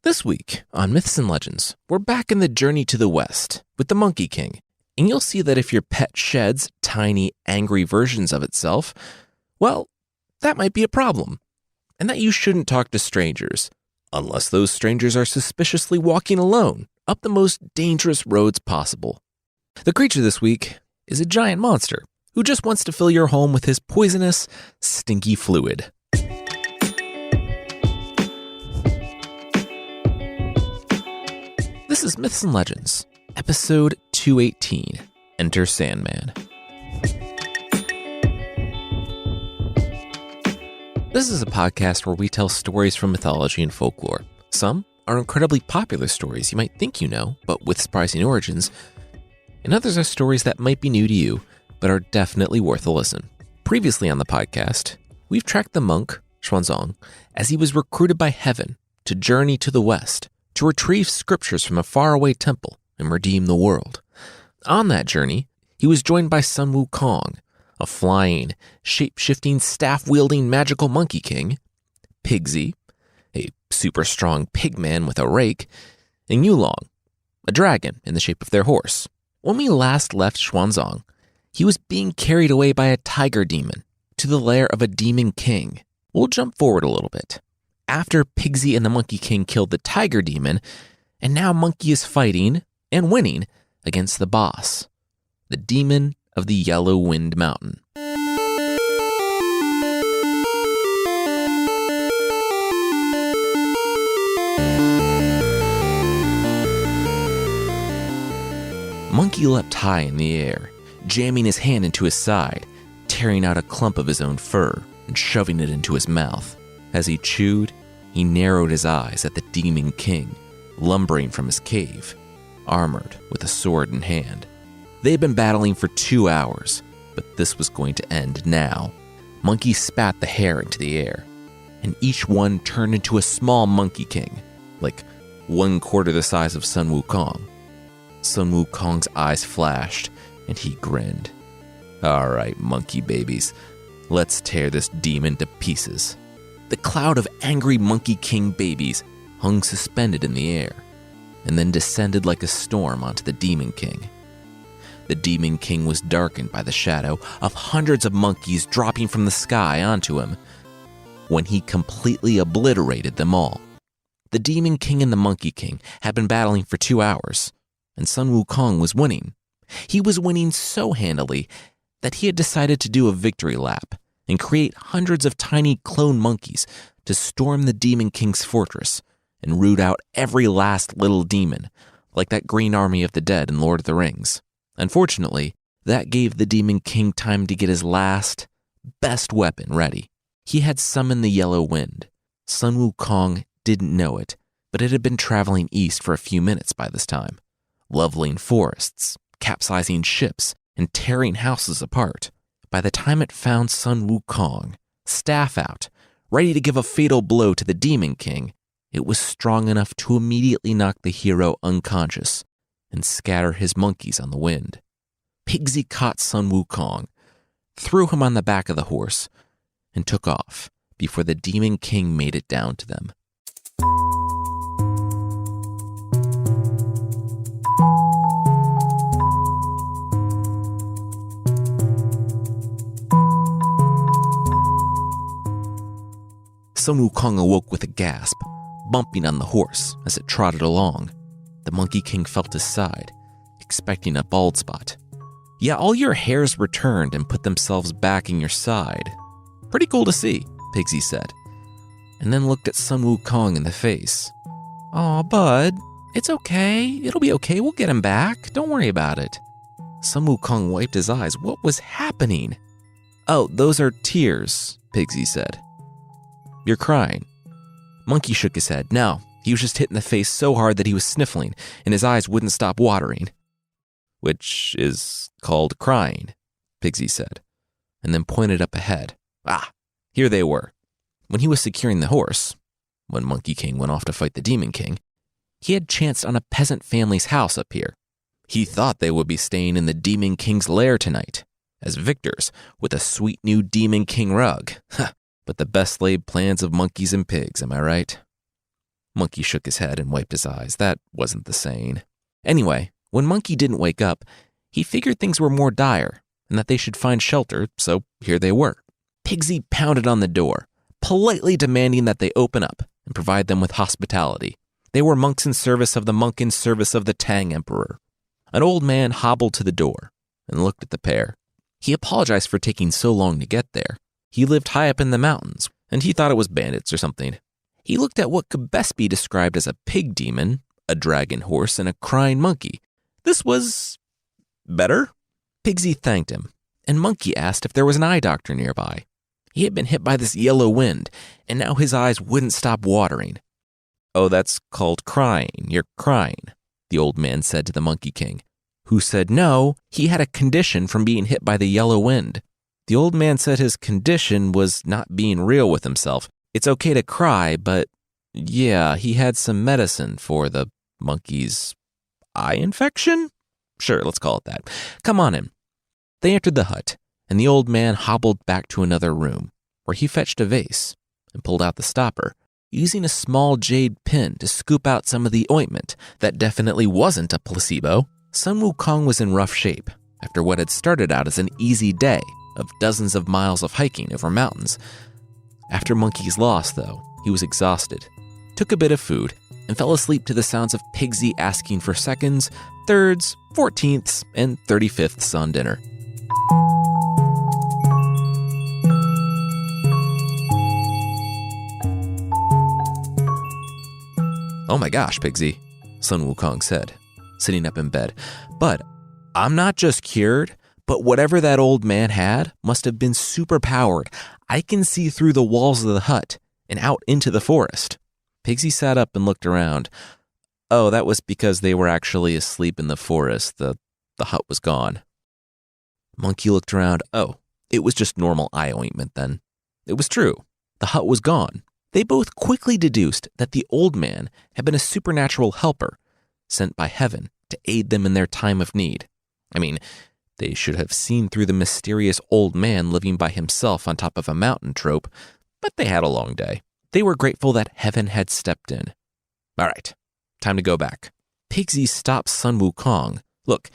This week on Myths and Legends, we're back in the journey to the West with the Monkey King, and you'll see that if your pet sheds tiny, angry versions of itself, well, that might be a problem, and that you shouldn't talk to strangers, unless those strangers are suspiciously walking alone up the most dangerous roads possible. The creature this week is a giant monster who just wants to fill your home with his poisonous, stinky fluid. This is Myths and Legends, episode 218, Enter Sandman. This is a podcast where we tell stories from mythology and folklore. Some are incredibly popular stories you might think you know, but with surprising origins, and others are stories that might be new to you, but are definitely worth a listen. Previously on the podcast, we've tracked the monk, Xuanzang, as he was recruited by heaven to journey to the West, to retrieve scriptures from a faraway temple and redeem the world. On that journey, he was joined by Sun Wukong, a flying, shape-shifting, staff-wielding magical monkey king, Pigsy, a super-strong pig man with a rake, and Yulong, a dragon in the shape of their horse. When we last left Xuanzang, he was being carried away by a tiger demon to the lair of a demon king. We'll jump forward a little bit. After Pigsy and the Monkey King killed the tiger demon, and now Monkey is fighting and winning against the boss, the demon of the Yellow Wind Mountain. Monkey leapt high in the air, jamming his hand into his side, tearing out a clump of his own fur and shoving it into his mouth. As he chewed, he narrowed his eyes at the Demon King, lumbering from his cave, armored with a sword in hand. They had been battling for 2 hours, but this was going to end now. Monkey spat the hair into the air, and each one turned into a small Monkey King, like 1/4 the size of Sun Wukong. Sun Wukong's eyes flashed, and he grinned. "All right, monkey babies, let's tear this demon to pieces." The cloud of angry Monkey King babies hung suspended in the air, and then descended like a storm onto the Demon King. The Demon King was darkened by the shadow of hundreds of monkeys dropping from the sky onto him, when he completely obliterated them all. The Demon King and the Monkey King had been battling for 2 hours, and Sun Wukong was winning. He was winning so handily that he had decided to do a victory lap and create hundreds of tiny clone monkeys to storm the Demon King's fortress and root out every last little demon, like that green army of the dead in Lord of the Rings. Unfortunately, that gave the Demon King time to get his last, best weapon ready. He had summoned the Yellow Wind. Sun Wukong didn't know it, but it had been traveling east for a few minutes by this time, leveling forests, capsizing ships, and tearing houses apart. By the time it found Sun Wukong, staff out, ready to give a fatal blow to the Demon King, it was strong enough to immediately knock the hero unconscious and scatter his monkeys on the wind. Pigsy caught Sun Wukong, threw him on the back of the horse, and took off before the Demon King made it down to them. Sun Wukong awoke with a gasp, bumping on the horse as it trotted along. The Monkey King felt his side, expecting a bald spot. "Yeah, all your hairs returned and put themselves back in your side. Pretty cool to see," Pigsy said, and then looked at Sun Wukong in the face. "Aw, bud, it's okay. It'll be okay. We'll get him back. Don't worry about it." Sun Wukong wiped his eyes. What was happening? "Oh, those are tears," Pigsy said. "You're crying." Monkey shook his head. No, he was just hit in the face so hard that he was sniffling, and his eyes wouldn't stop watering. "Which is called crying," Pigsy said, and then pointed up ahead. Here they were. When he was securing the horse, when Monkey King went off to fight the Demon King, he had chanced on a peasant family's house up here. He thought they would be staying in the Demon King's lair tonight, as victors with a sweet new Demon King rug. But the best laid plans of monkeys and pigs, am I right? Monkey shook his head and wiped his eyes. That wasn't the saying. Anyway, when Monkey didn't wake up, he figured things were more dire and that they should find shelter, so here they were. Pigsy pounded on the door, politely demanding that they open up and provide them with hospitality. They were monks in service of the monk in service of the Tang Emperor. An old man hobbled to the door and looked at the pair. He apologized for taking so long to get there. He lived high up in the mountains, and he thought it was bandits or something. He looked at what could best be described as a pig demon, a dragon horse, and a crying monkey. This was better. Pigsy thanked him, and Monkey asked if there was an eye doctor nearby. He had been hit by this yellow wind, and now his eyes wouldn't stop watering. "Oh, that's called crying. You're crying," the old man said to the Monkey King, who said no, he had a condition from being hit by the yellow wind. The old man said his condition was not being real with himself. It's okay to cry, but yeah, he had some medicine for the monkey's eye infection? Sure, let's call it that. Come on in. They entered the hut, and the old man hobbled back to another room, where he fetched a vase and pulled out the stopper, using a small jade pin to scoop out some of the ointment that definitely wasn't a placebo. Sun Wukong was in rough shape after what had started out as an easy day of dozens of miles of hiking over mountains. After Monkey's loss, though, he was exhausted, took a bit of food, and fell asleep to the sounds of Pigsy asking for seconds, thirds, 14ths, and 35ths on dinner. "Oh my gosh, Pigsy," Sun Wukong said, sitting up in bed. "But I'm not just cured, but whatever that old man had must have been super-powered. I can see through the walls of the hut and out into the forest." Pigsy sat up and looked around. "Oh, that was because they were actually asleep in the forest. The hut was gone." Monkey looked around. Oh, it was just normal eye ointment then. It was true. The hut was gone. They both quickly deduced that the old man had been a supernatural helper sent by heaven to aid them in their time of need. I mean, they should have seen through the mysterious old man living by himself on top of a mountain trope, but they had a long day. They were grateful that heaven had stepped in. All right, time to go back. Pigsy stopped Sun Wukong. "Look,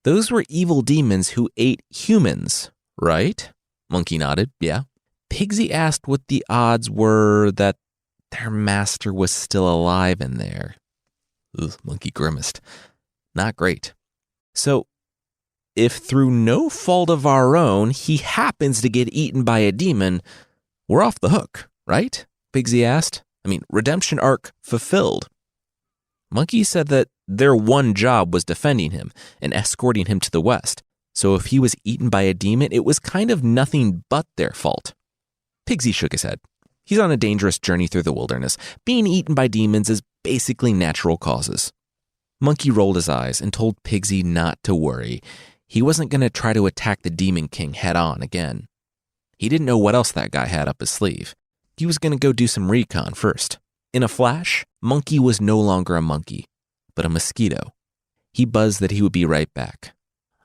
those were evil demons who ate humans, right?" Monkey nodded, yeah. Pigsy asked what the odds were that their master was still alive in there. Ugh, Monkey grimaced. Not great. "So, if through no fault of our own he happens to get eaten by a demon, we're off the hook, right?" Pigsy asked. I mean, redemption arc fulfilled. Monkey said that their one job was defending him and escorting him to the west. So if he was eaten by a demon, it was kind of nothing but their fault. Pigsy shook his head. He's on a dangerous journey through the wilderness. Being eaten by demons is basically natural causes. Monkey rolled his eyes and told Pigsy not to worry. He wasn't going to try to attack the Demon King head on again. He didn't know what else that guy had up his sleeve. He was going to go do some recon first. In a flash, Monkey was no longer a monkey, but a mosquito. He buzzed that he would be right back.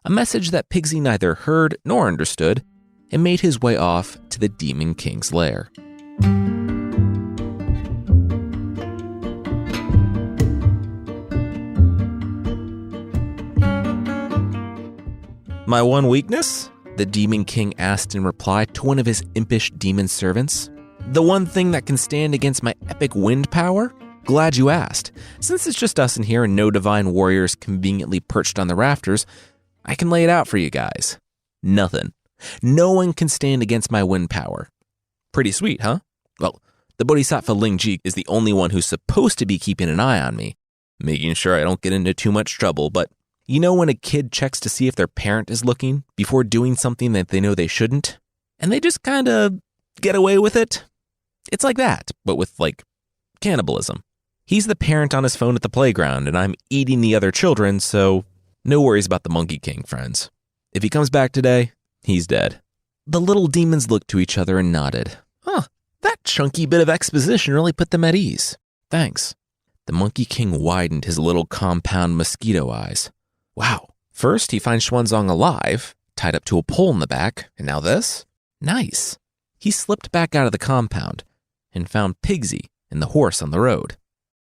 A message that Pigsy neither heard nor understood, and made his way off to the Demon King's lair. "My one weakness?" the Demon King asked in reply to one of his impish demon servants. "The one thing that can stand against my epic wind power? Glad you asked. Since it's just us in here and no divine warriors conveniently perched on the rafters, I can lay it out for you guys. Nothing. No one can stand against my wind power. Pretty sweet, huh? Well, the Bodhisattva Lingji is the only one who's supposed to be keeping an eye on me, making sure I don't get into too much trouble, but you know when a kid checks to see if their parent is looking before doing something that they know they shouldn't, and they just kind of get away with it? It's like that, but with, cannibalism. He's the parent on his phone at the playground, and I'm eating the other children, so no worries about the Monkey King, friends. If he comes back today, he's dead." The little demons looked to each other and nodded. Huh, that chunky bit of exposition really put them at ease. Thanks. The Monkey King widened his little compound mosquito eyes. Wow, first he finds Xuanzang alive, tied up to a pole in the back, and now this? Nice. He slipped back out of the compound and found Pigsy and the horse on the road.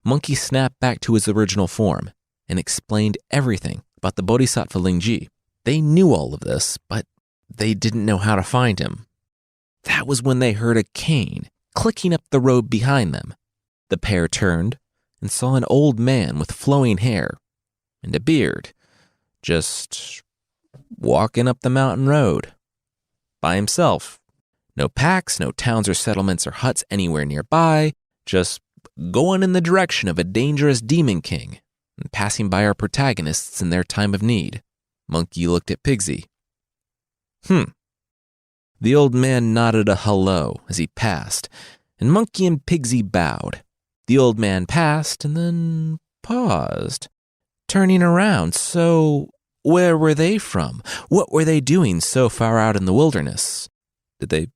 Monkey snapped back to his original form and explained everything about the Bodhisattva Lingji. They knew all of this, but they didn't know how to find him. That was when they heard a cane clicking up the road behind them. The pair turned and saw an old man with flowing hair and a beard, just walking up the mountain road by himself. No packs, no towns or settlements or huts anywhere nearby, just going in the direction of a dangerous demon king and passing by our protagonists in their time of need. Monkey looked at Pigsy. The old man nodded a hello as he passed, and Monkey and Pigsy bowed. The old man passed and then paused, turning around. So, where were they from? What were they doing so far out in the wilderness? Did they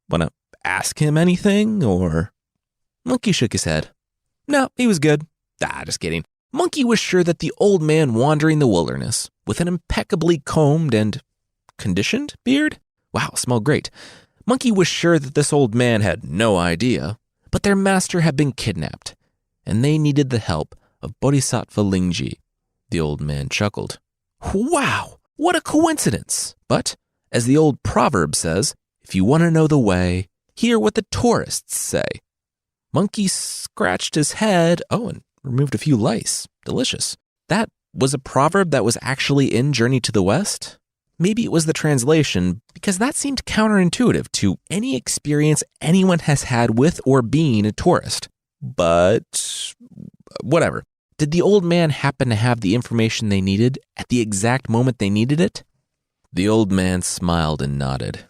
want to ask him anything, or? Monkey shook his head. No, he was good. Just kidding. Monkey was sure that the old man wandering the wilderness with an impeccably combed and conditioned beard? Wow, smelled great. Monkey was sure that this old man had no idea, but their master had been kidnapped, and they needed the help of Bodhisattva Lingji. The old man chuckled. Wow, what a coincidence! But, as the old proverb says, if you want to know the way, hear what the tourists say. Monkey scratched his head, and removed a few lice. Delicious. That was a proverb that was actually in Journey to the West? Maybe it was the translation, because that seemed counterintuitive to any experience anyone has had with or being a tourist. But, whatever. Did the old man happen to have the information they needed at the exact moment they needed it? The old man smiled and nodded.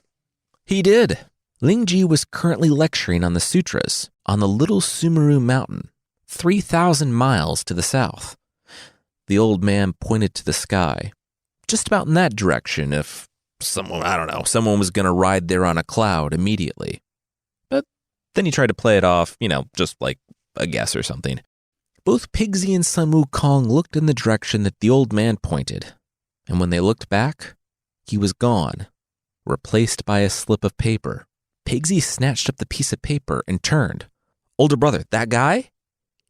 He did. Lingji was currently lecturing on the sutras on the Little Sumeru Mountain, 3,000 miles to the south. The old man pointed to the sky, just about in that direction if someone was going to ride there on a cloud immediately. But then he tried to play it off, just like a guess or something. Both Pigsy and Sun Wukong looked in the direction that the old man pointed, and when they looked back, he was gone, replaced by a slip of paper. Pigsy snatched up the piece of paper and turned. Older brother, that guy?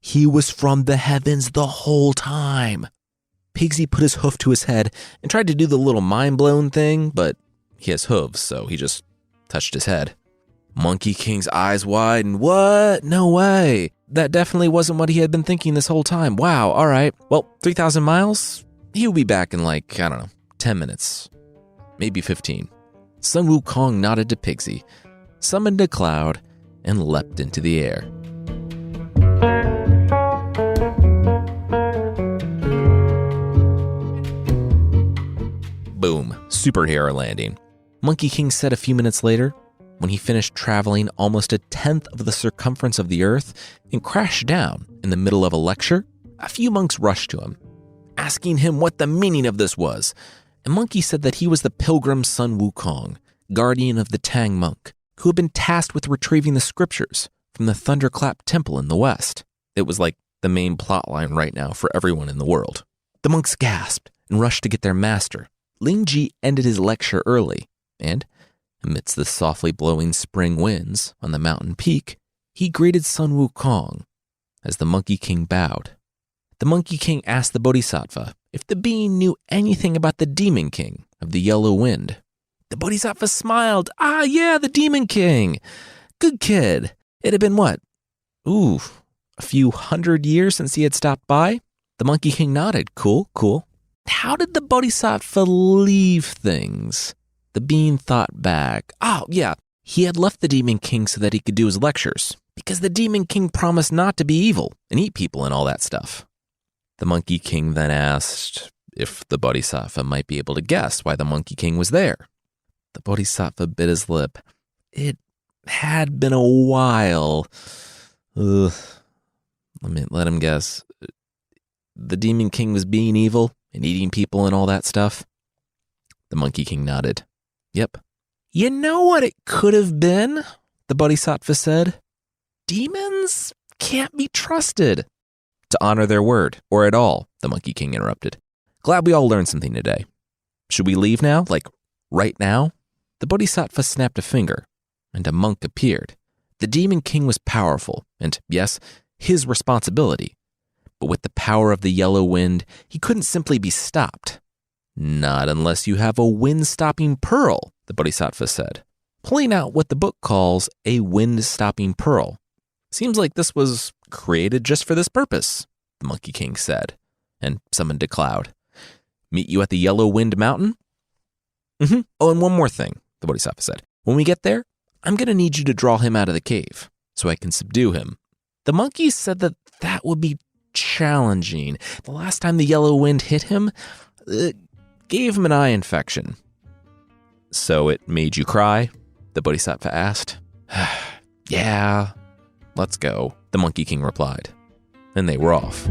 He was from the heavens the whole time. Pigsy put his hoof to his head and tried to do the little mind-blown thing, but he has hooves, so he just touched his head. Monkey King's eyes widened. What? No way. That definitely wasn't what he had been thinking this whole time. Wow, all right. Well, 3,000 miles? He'll be back in 10 minutes. Maybe 15. Sun Wukong nodded to Pigsy, summoned a cloud, and leapt into the air. Boom, superhero landing. Monkey King said a few minutes later, when he finished traveling almost a tenth of the circumference of the earth and crashed down in the middle of a lecture, a few monks rushed to him, asking him what the meaning of this was. And Monkey said that he was the pilgrim Sun Wukong, guardian of the Tang monk, who had been tasked with retrieving the scriptures from the Thunderclap Temple in the west. It was like the main plotline right now for everyone in the world. The monks gasped and rushed to get their master. Lingji ended his lecture early, and, amidst the softly blowing spring winds on the mountain peak, he greeted Sun Wukong as the Monkey King bowed. The Monkey King asked the Bodhisattva if the being knew anything about the Demon King of the Yellow Wind. The Bodhisattva smiled. Yeah, the Demon King. Good kid. It had been what? A few 100 years since he had stopped by? The Monkey King nodded. Cool. How did the Bodhisattva leave things? The being thought back. Yeah, he had left the Demon King so that he could do his lectures, because the Demon King promised not to be evil and eat people and all that stuff. The Monkey King then asked if the Bodhisattva might be able to guess why the Monkey King was there. The Bodhisattva bit his lip. It had been a while. Let him guess. The Demon King was being evil and eating people and all that stuff? The Monkey King nodded. Yep. You know what it could have been? The Bodhisattva said. Demons can't be trusted. To honor their word, or at all, the Monkey King interrupted. Glad we all learned something today. Should we leave now? Right now? The Bodhisattva snapped a finger, and a monk appeared. The Demon King was powerful, and yes, his responsibility. But with the power of the yellow wind, he couldn't simply be stopped. Not unless you have a wind-stopping pearl, the Bodhisattva said, pulling out what the book calls a wind-stopping pearl. Seems like this was created just for this purpose, the Monkey King said, and summoned a cloud. Meet you at the Yellow Wind Mountain? Oh, and one more thing, the Bodhisattva said. When we get there, I'm going to need you to draw him out of the cave so I can subdue him. The monkeys said that would be challenging. The last time the yellow wind hit him, it gave him an eye infection. So it made you cry? The Bodhisattva asked. Yeah, let's go, the Monkey King replied. And they were off.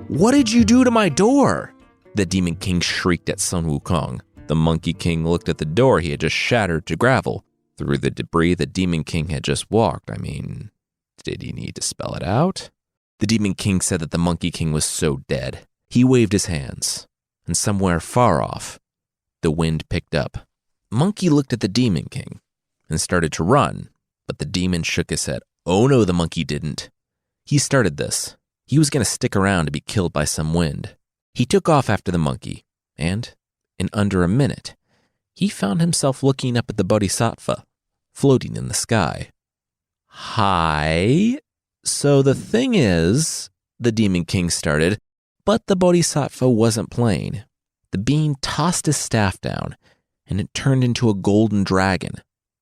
What did you do to my door? The Demon King shrieked at Sun Wukong. The Monkey King looked at the door he had just shattered to gravel. Through the debris the Demon King had just walked. Did he need to spell it out? The Demon King said that the Monkey King was so dead. He waved his hands, and somewhere far off, the wind picked up. Monkey looked at the Demon King and started to run, but the demon shook his head. Oh no, the monkey didn't. He started this. He was going to stick around to be killed by some wind. He took off after the monkey, and in under a minute, he found himself looking up at the Bodhisattva, floating in the sky. Hi. So the thing is, the Demon King started, but the Bodhisattva wasn't playing. The being tossed his staff down, and it turned into a golden dragon,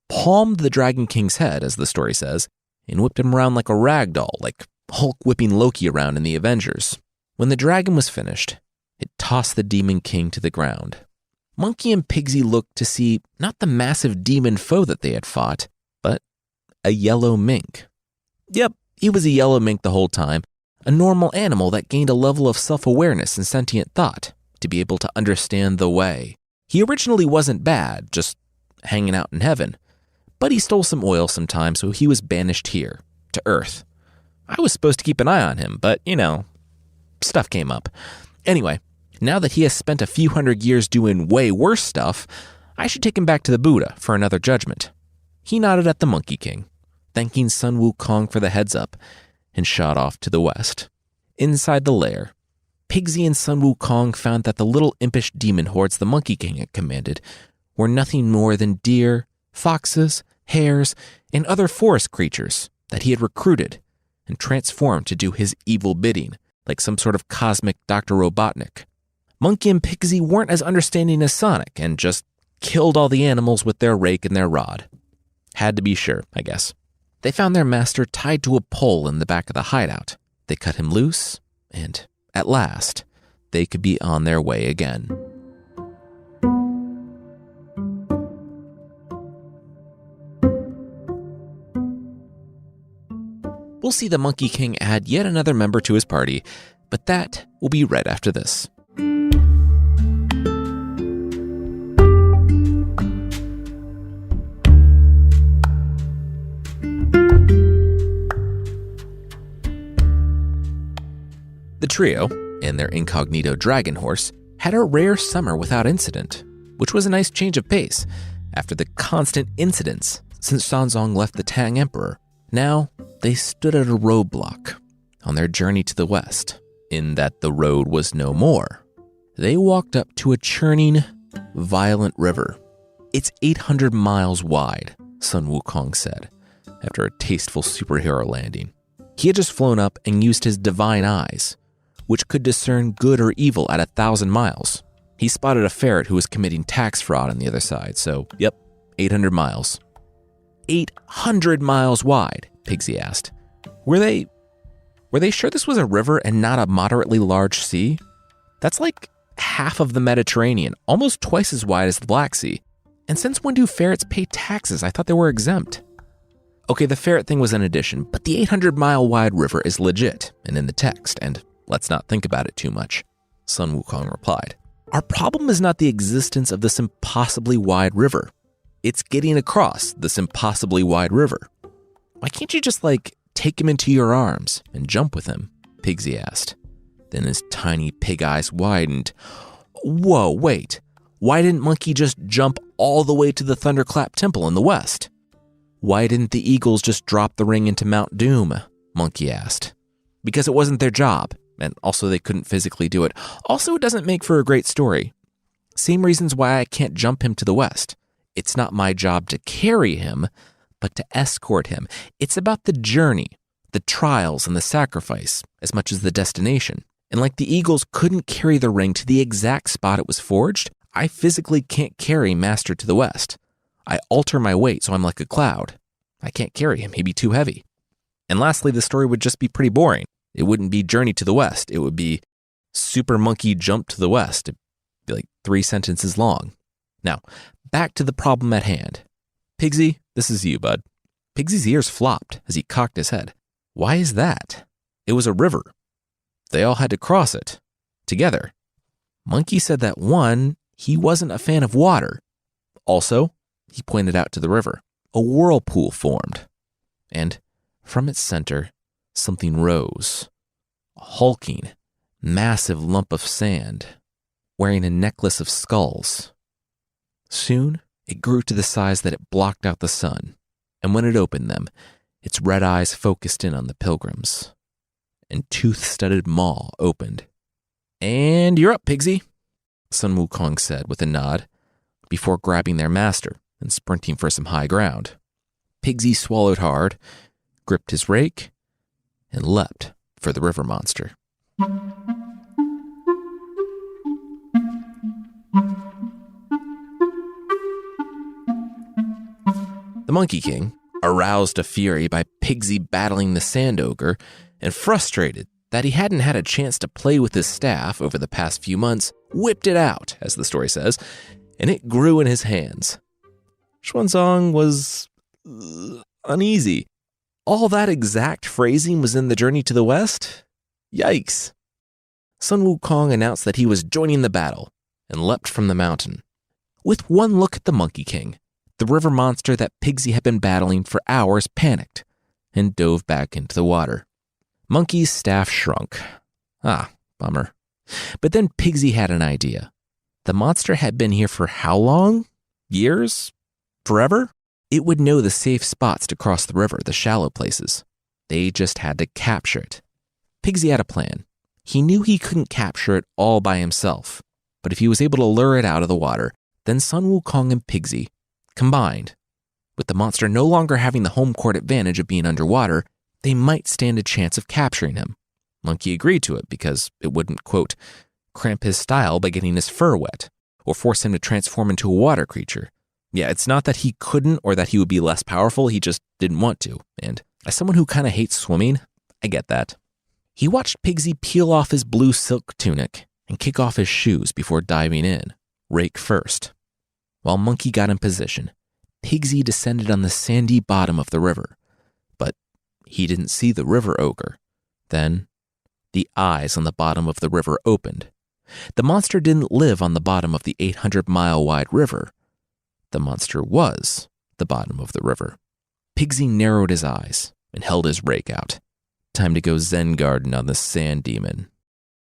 palmed the Dragon King's head, as the story says, and whipped him around like a rag doll, like Hulk whipping Loki around in the Avengers. When the dragon was finished, it tossed the Demon King to the ground. Monkey and Pigsy looked to see not the massive demon foe that they had fought, but a yellow mink. Yep, he was a yellow mink the whole time, a normal animal that gained a level of self-awareness and sentient thought to be able to understand the way. He originally wasn't bad, just hanging out in heaven, but he stole some oil sometime, so he was banished here, to Earth. I was supposed to keep an eye on him, but, stuff came up. Anyway, now that he has spent a few hundred years doing way worse stuff, I should take him back to the Buddha for another judgment. He nodded at the Monkey King, thanking Sun Wukong for the heads up, and shot off to the west. Inside the lair, Pigsy and Sun Wukong found that the little impish demon hordes the Monkey King had commanded were nothing more than deer, foxes, hares, and other forest creatures that he had recruited and transformed to do his evil bidding, like some sort of cosmic Dr. Robotnik. Monkey and Pigsy weren't as understanding as Sonic and just killed all the animals with their rake and their rod. Had to be sure, I guess. They found their master tied to a pole in the back of the hideout. They cut him loose, and at last, they could be on their way again. We'll see the Monkey King add yet another member to his party, but that will be right after this. The trio, and their incognito dragon horse, had a rare summer without incident, which was a nice change of pace after the constant incidents since Sanzong left the Tang Emperor. Now, they stood at a roadblock on their journey to the west, in that the road was no more. They walked up to a churning, violent river. It's 800 miles wide, Sun Wukong said, after a tasteful superhero landing. He had just flown up and used his divine eyes, which could discern good or evil at 1,000 miles. He spotted a ferret who was committing tax fraud on the other side, so, 800 miles. 800 miles wide, Pigsy asked. Were they sure this was a river and not a moderately large sea? That's like half of the Mediterranean, almost twice as wide as the Black Sea. And since when do ferrets pay taxes? I thought they were exempt. Okay, the ferret thing was an addition, but the 800-mile wide river is legit and in the text, and let's not think about it too much, Sun Wukong replied. Our problem is not the existence of this impossibly wide river. It's getting across this impossibly wide river. Why can't you just, take him into your arms and jump with him? Pigsy asked. Then his tiny pig eyes widened. Whoa, wait. Why didn't Monkey just jump all the way to the Thunderclap Temple in the west? Why didn't the Eagles just drop the ring into Mount Doom? Monkey asked. Because it wasn't their job, and also they couldn't physically do it. Also, it doesn't make for a great story. Same reasons why I can't jump him to the west. It's not my job to carry him, but to escort him. It's about the journey, the trials, and the sacrifice, as much as the destination. And like the Eagles couldn't carry the ring to the exact spot it was forged, I physically can't carry Master to the west. I alter my weight so I'm like a cloud. I can't carry him, he'd be too heavy. And lastly, the story would just be pretty boring. It wouldn't be Journey to the West. It would be Super Monkey Jump to the West. It'd be like 3 sentences long. Now, back to the problem at hand. Pigsy, this is you, bud. Pigsy's ears flopped as he cocked his head. Why is that? It was a river. They all had to cross it. Together. Monkey said that one, he wasn't a fan of water. Also, he pointed out to the river. A whirlpool formed. And from its center, something rose. A hulking, massive lump of sand, wearing a necklace of skulls. Soon, it grew to the size that it blocked out the sun, and when it opened them, its red eyes focused in on the pilgrims. And tooth-studded maw opened. And you're up, Pigsy, Sun Wukong said with a nod, before grabbing their master and sprinting for some high ground. Pigsy swallowed hard, gripped his rake, and leapt for the river monster. The Monkey King, aroused to fury by Pigsy battling the sand ogre, and frustrated that he hadn't had a chance to play with his staff over the past few months, whipped it out, as the story says, and it grew in his hands. Xuanzang was uneasy. All that exact phrasing was in the Journey to the West? Yikes. Sun Wukong announced that he was joining the battle and leapt from the mountain. With one look at the Monkey King, the river monster that Pigsy had been battling for hours panicked and dove back into the water. Monkey's staff shrunk. Bummer. But then Pigsy had an idea. The monster had been here for how long? Years? Forever? It would know the safe spots to cross the river, the shallow places. They just had to capture it. Pigsy had a plan. He knew he couldn't capture it all by himself, but if he was able to lure it out of the water, then Sun Wukong and Pigsy, combined, with the monster no longer having the home court advantage of being underwater, they might stand a chance of capturing him. Monkey agreed to it because it wouldn't, quote, cramp his style by getting his fur wet, or force him to transform into a water creature. Yeah, it's not that he couldn't or that he would be less powerful, he just didn't want to. And as someone who kind of hates swimming, I get that. He watched Pigsy peel off his blue silk tunic and kick off his shoes before diving in, rake first. While Monkey got in position, Pigsy descended on the sandy bottom of the river. But he didn't see the river ogre. Then, the eyes on the bottom of the river opened. The monster didn't live on the bottom of the 800-mile-wide river. The monster was the bottom of the river. Pigsy narrowed his eyes and held his rake out. Time to go Zen garden on the sand demon.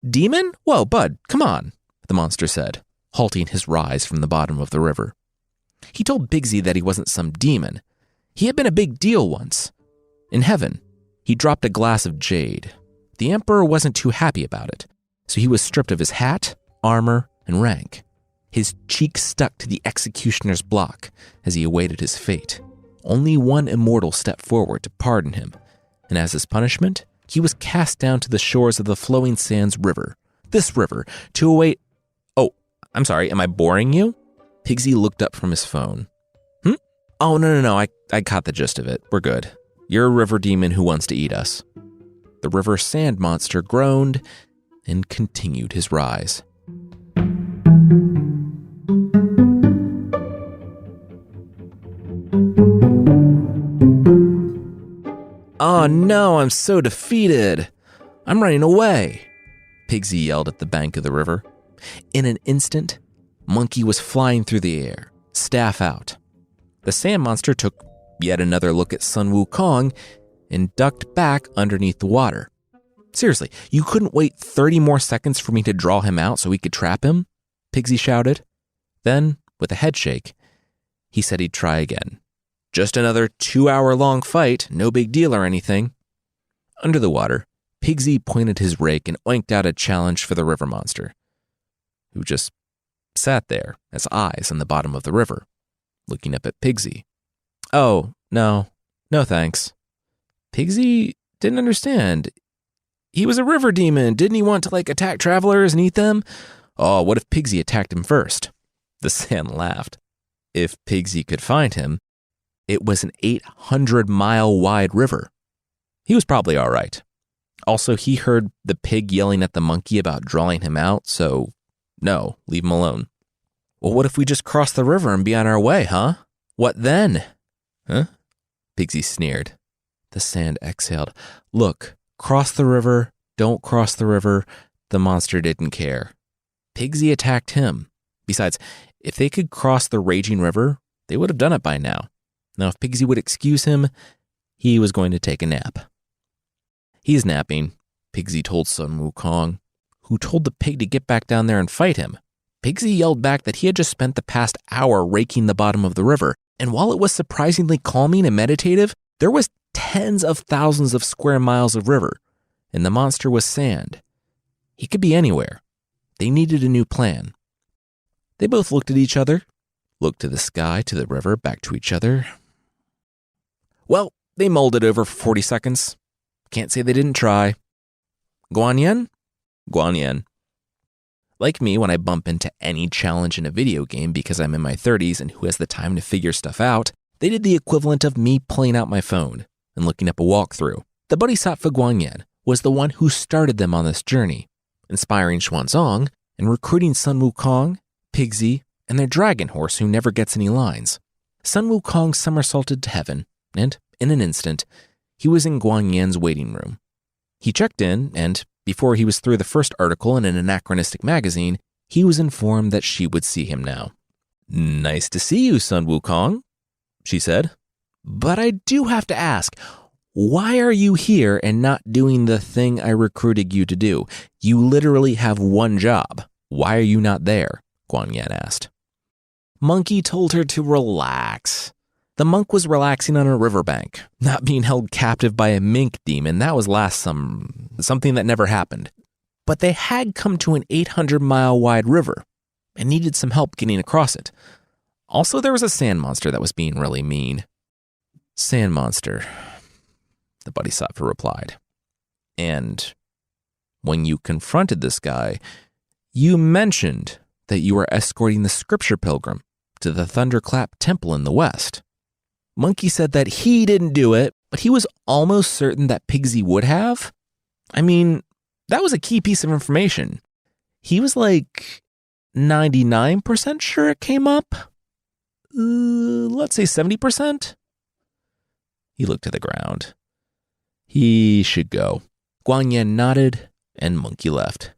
Demon? Whoa, bud, come on, the monster said, halting his rise from the bottom of the river. He told Pigsy that he wasn't some demon. He had been a big deal once. In heaven, he dropped a glass of jade. The emperor wasn't too happy about it, so he was stripped of his hat, armor, and rank. His cheek stuck to the executioner's block as he awaited his fate. Only one immortal stepped forward to pardon him, and as his punishment, he was cast down to the shores of the Flowing Sands River, this river, to await... Oh, I'm sorry, am I boring you? Pigsy looked up from his phone. Oh, no, I caught the gist of it. We're good. You're a river demon who wants to eat us. The river sand monster groaned and continued his rise. Oh no, I'm so defeated. I'm running away, Pigsy yelled at the bank of the river. In an instant, Monkey was flying through the air, staff out. The sand monster took yet another look at Sun Wukong and ducked back underneath the water. Seriously, you couldn't wait 30 more seconds for me to draw him out so we could trap him? Pigsy shouted. Then, with a headshake, he said he'd try again. Just another 2-hour-long fight, no big deal or anything. Under the water, Pigsy pointed his rake and oinked out a challenge for the river monster, who just sat there as eyes on the bottom of the river, looking up at Pigsy. Oh, no thanks. Pigsy didn't understand. He was a river demon. Didn't he want to, attack travelers and eat them? Oh, what if Pigsy attacked him first? The sand laughed. If Pigsy could find him, it was an 800-mile-wide river. He was probably all right. Also, he heard the pig yelling at the monkey about drawing him out, so no, leave him alone. Well, what if we just cross the river and be on our way, huh? What then? Huh? Pigsy sneered. The sand exhaled. Look, cross the river, don't cross the river. The monster didn't care. Pigsy attacked him. Besides, if they could cross the raging river, they would have done it by now. Now, if Pigsy would excuse him, he was going to take a nap. He's napping, Pigsy told Sun Wukong, who told the pig to get back down there and fight him. Pigsy yelled back that he had just spent the past hour raking the bottom of the river, and while it was surprisingly calming and meditative, there was tens of thousands of square miles of river, and the monster was sand. He could be anywhere. They needed a new plan. They both looked at each other, looked to the sky, to the river, back to each other. Well, they mulled it over for 40 seconds. Can't say they didn't try. Guanyin? Guanyin. Like me, when I bump into any challenge in a video game because I'm in my 30s and who has the time to figure stuff out, they did the equivalent of me pulling out my phone and looking up a walkthrough. The Bodhisattva Guanyin was the one who started them on this journey, inspiring Xuanzang and recruiting Sun Wukong, Pigsy, and their dragon horse who never gets any lines. Sun Wukong somersaulted to heaven, and in an instant, he was in Guanyin's waiting room. He checked in, and before he was through the first article in an anachronistic magazine, he was informed that she would see him now. Nice to see you, Sun Wukong, she said. But I do have to ask, why are you here and not doing the thing I recruited you to do? You literally have one job. Why are you not there? Guanyin asked. Monkey told her to relax. The monk was relaxing on a riverbank, not being held captive by a mink demon. That was something that never happened. But they had come to an 800-mile-wide river and needed some help getting across it. Also, there was a sand monster that was being really mean. Sand monster, the Bodhisattva replied. And when you confronted this guy, you mentioned that you were escorting the scripture pilgrim to the Thunderclap Temple in the west. Monkey said that he didn't do it, but he was almost certain that Pigsy would have. I mean, that was a key piece of information. He was 99% sure it came up. Let's say 70%. He looked to the ground. He should go. Guanyin nodded, and Monkey left.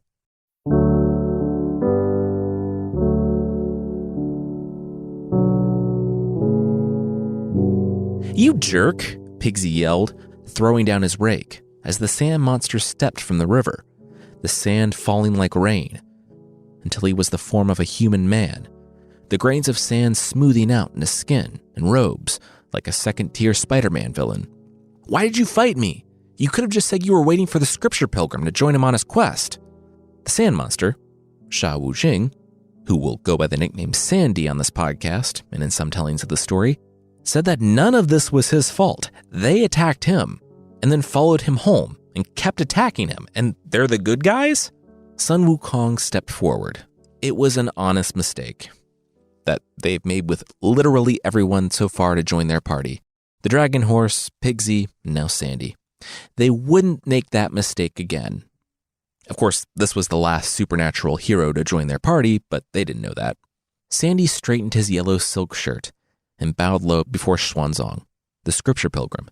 You jerk, Pigsy yelled, throwing down his rake as the sand monster stepped from the river, the sand falling like rain, until he was the form of a human man, the grains of sand smoothing out into skin and robes like a second-tier Spider-Man villain. Why did you fight me? You could have just said you were waiting for the scripture pilgrim to join him on his quest. The sand monster, Sha Wujing, who will go by the nickname Sandy on this podcast and in some tellings of the story, said that none of this was his fault. They attacked him and then followed him home and kept attacking him, and they're the good guys? Sun Wukong stepped forward. It was an honest mistake that they've made with literally everyone so far to join their party. The dragon horse, Pigsy, and now Sandy. They wouldn't make that mistake again. Of course, this was the last supernatural hero to join their party, but they didn't know that. Sandy straightened his yellow silk shirt and bowed low before Xuanzang, the scripture pilgrim,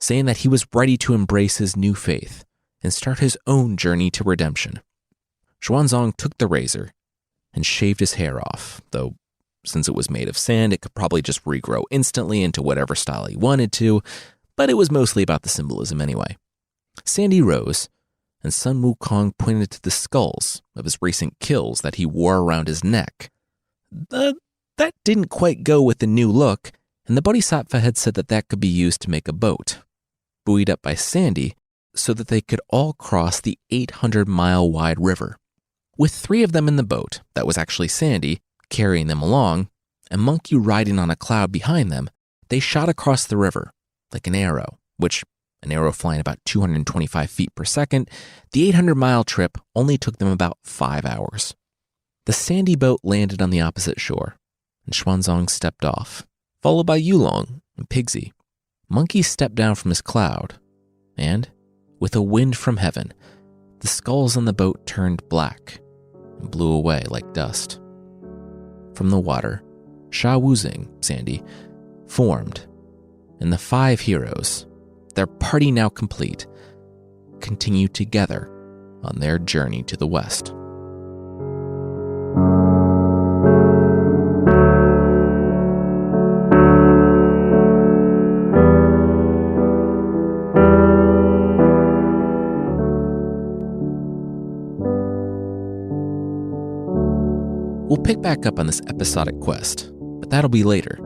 saying that he was ready to embrace his new faith and start his own journey to redemption. Xuanzang took the razor and shaved his hair off, though since it was made of sand, it could probably just regrow instantly into whatever style he wanted to, but it was mostly about the symbolism anyway. Sandy rose and Sun Wukong pointed to the skulls of his recent kills that he wore around his neck. That didn't quite go with the new look, and the Bodhisattva had said that could be used to make a boat, buoyed up by Sandy, so that they could all cross the 800-mile-wide river. With 3 of them in the boat, that was actually Sandy, carrying them along, and Monkey riding on a cloud behind them, they shot across the river like an arrow, which, an arrow flying about 225 feet per second, the 800-mile trip only took them about 5 hours. The Sandy boat landed on the opposite shore, and Xuanzang stepped off, followed by Yulong and Pigsy. Monkey stepped down from his cloud, and, with a wind from heaven, the skulls on the boat turned black and blew away like dust. From the water, Sha Wuzing, Sandy, formed, and the 5 heroes, their party now complete, continued together on their journey to the west. We'll pick back up on this episodic quest, but that'll be later.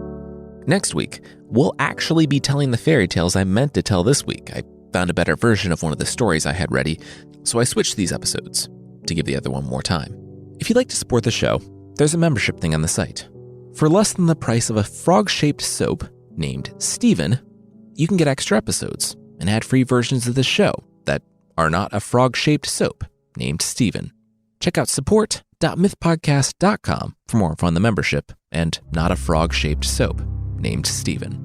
Next week, we'll actually be telling the fairy tales I meant to tell this week. I found a better version of one of the stories I had ready, so I switched these episodes to give the other one more time. If you'd like to support the show, there's a membership thing on the site. For less than the price of a frog-shaped soap named Steven, you can get extra episodes and ad-free versions of the show that are not a frog-shaped soap named Steven. Check out support.mythpodcast.com for more info on the membership and not a frog-shaped soap named Steven.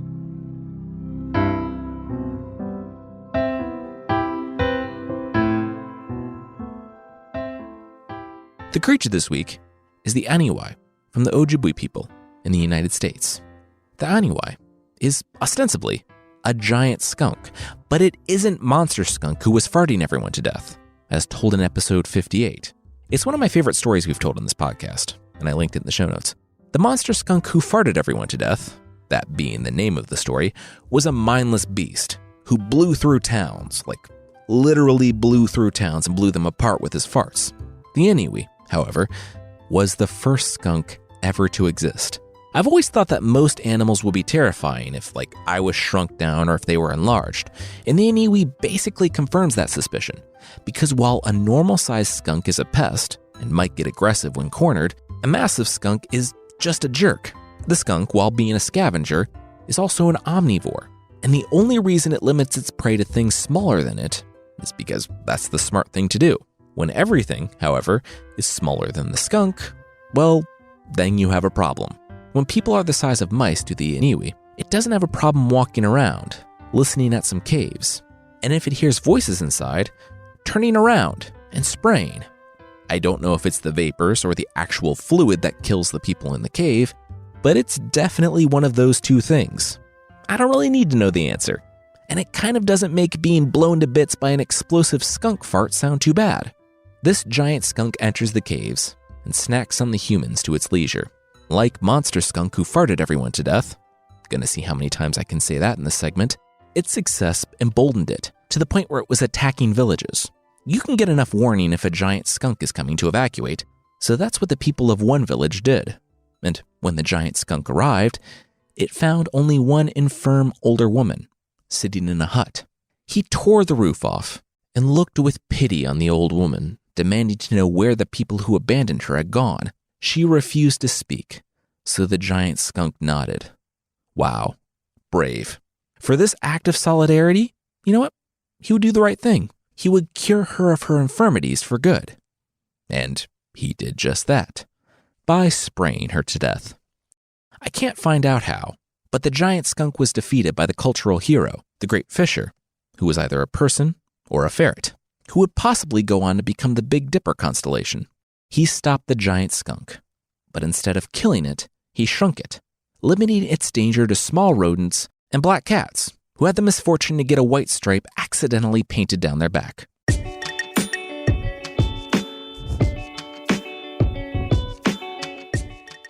The creature this week is the Aniwai from the Ojibwe people in the United States. The Aniwai is ostensibly a giant skunk, but it isn't Monster Skunk who was farting everyone to death, as told in episode 58. It's one of my favorite stories we've told on this podcast, and I linked it in the show notes. The monster skunk who farted everyone to death, that being the name of the story, was a mindless beast who blew through towns, like literally blew through towns and blew them apart with his farts. The Aniwi, however, was the first skunk ever to exist. I've always thought that most animals would be terrifying if, I was shrunk down or if they were enlarged, and the Aniwi basically confirms that suspicion, because while a normal-sized skunk is a pest and might get aggressive when cornered, a massive skunk is just a jerk. The skunk, while being a scavenger, is also an omnivore, and the only reason it limits its prey to things smaller than it is because that's the smart thing to do. When everything, however, is smaller than the skunk, well, then you have a problem. When people are the size of mice to the Aniwi, it doesn't have a problem walking around, listening at some caves, and if it hears voices inside, turning around and spraying. I don't know if it's the vapors or the actual fluid that kills the people in the cave, but it's definitely one of those two things. I don't really need to know the answer, and it kind of doesn't make being blown to bits by an explosive skunk fart sound too bad. This giant skunk enters the caves and snacks on the humans to its leisure. Like Monster Skunk who farted everyone to death, gonna see how many times I can say that in this segment, its success emboldened it to the point where it was attacking villages. You can get enough warning if a giant skunk is coming to evacuate, so that's what the people of one village did. And when the giant skunk arrived, it found only one infirm older woman sitting in a hut. He tore the roof off and looked with pity on the old woman, demanding to know where the people who abandoned her had gone. She refused to speak, so the giant skunk nodded. Wow, brave. For this act of solidarity, you know what? He would do the right thing. He would cure her of her infirmities for good. And he did just that, by spraying her to death. I can't find out how, but the giant skunk was defeated by the cultural hero, the Great Fisher, who was either a person or a ferret, who would possibly go on to become the Big Dipper constellation. He stopped the giant skunk, but instead of killing it, he shrunk it, limiting its danger to small rodents and black cats, who had the misfortune to get a white stripe accidentally painted down their back.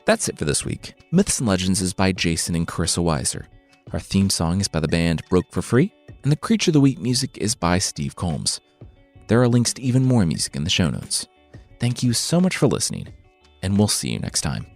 That's it for this week. Myths and Legends is by Jason and Carissa Weiser. Our theme song is by the band Broke for Free, and the Creature of the Week music is by Steve Combs. There are links to even more music in the show notes. Thank you so much for listening, and we'll see you next time.